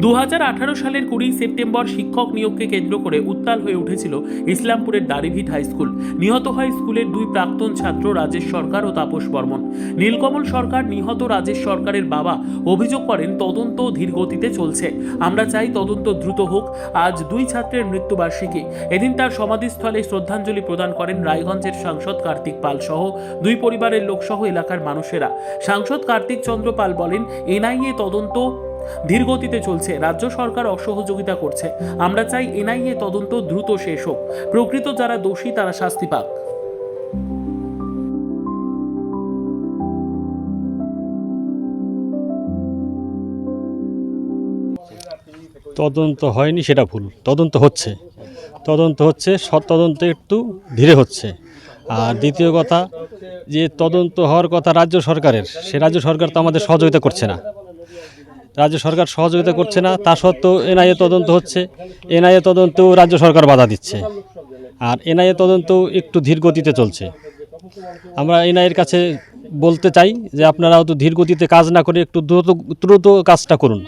2018 সালের 20 সেপ্টেম্বর শিক্ষক নিয়োগকে কেন্দ্র করে উত্তাল হয়ে উঠেছিল ইসলামপুরের দাড়িভিট হাই স্কুল। নিহত হয় স্কুলের দুই প্রাক্তন ছাত্র রাজেশ সরকার ও তাপস বর্মন। নীলকমল সরকার নিহত রাজেশ সরকারের বাবা অভিযোগ করেন তদন্ত ধীর গতিতে চলছে। আমরা চাই তদন্ত দ্রুত হোক। আজ দুই ছাত্রের মৃত্যুবার্ষিকী। এদিন তার সমাধিস্থলে শ্রদ্ধাঞ্জলি প্রদান করেন রায়গঞ্জের সাংসদ কার্তিক পাল সহ দুই পরিবারের লোকসহ এলাকার মানুষেরা। সাংসদ কার্তিক চন্দ্র পাল বলেন, এনআইএ তদন্ত ধীর গতিতে চলছে, রাজ্য সরকার অসহযোগিতা করছে। আমরা চাই এনআইএ তদন্ত দ্রুত শেষ হোক, প্রকৃত যারা দোষী তারা শাস্তি পাক। তদন্ত হয়নি সেটা ভুল, তদন্ত হচ্ছে, তদন্ত একটু ধীরে হচ্ছে। আর দ্বিতীয় কথা, যে তদন্ত হওয়ার কথা রাজ্য সরকারের, সে রাজ্য সরকার তো আমাদের সহযোগিতা করছে না। তা সত্ত্বেও এনআইএ তদন্ত হচ্ছে। এনআইএ তদন্তেও রাজ্য সরকার বাধা দিচ্ছে। আর এনআইএ তদন্ত একটু ধীর গতিতে চলছে। আমরা এনআইএর কাছে বলতে চাই যে আপনারা অত ধীর গতিতে কাজ না করে একটু দ্রুত কাজটা করুন,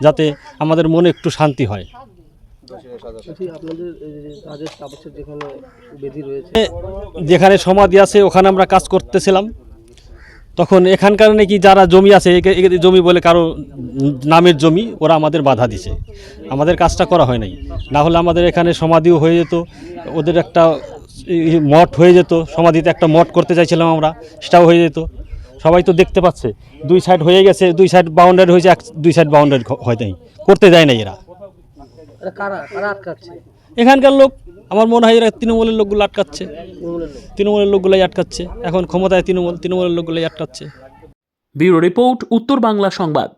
যাতে আমাদের মনে একটু শান্তি হয়। যেখানে সমাধি আছে ওখানে আমরা কাজ করতেছিলাম, তখন এখানকার নাকি যারা জমি আছে, জমি বলে কারো নামের জমি, ওরা আমাদের বাধা দিছে, আমাদের কাজটা করা হয় নাই। না হলে আমাদের এখানে সমাধিও হয়ে যেত, ওদের একটা মঠ হয়ে যেত, সমাধিতে একটা মঠ করতে চাইছিলাম আমরা, সেটাও হয়ে যেত। সবাই তো দেখতে পাচ্ছে, দুই সাইড হয়ে গেছে, দুই সাইড বাউন্ডারি হয়েছে, দুই সাইড বাউন্ডারি হয় নাই, করতে দেয় না এরা। এখানকার লোক, আমার মনে হয় এরা তৃণমূলের লোকগুলো আটকাচ্ছে, তৃণমূলের লোকগুলাই আটকাচ্ছে। এখন ক্ষমতায় তৃণমূলের লোকগুলাই আটকাচ্ছে। ব্যুরো রিপোর্ট, উত্তর বাংলা সংবাদ।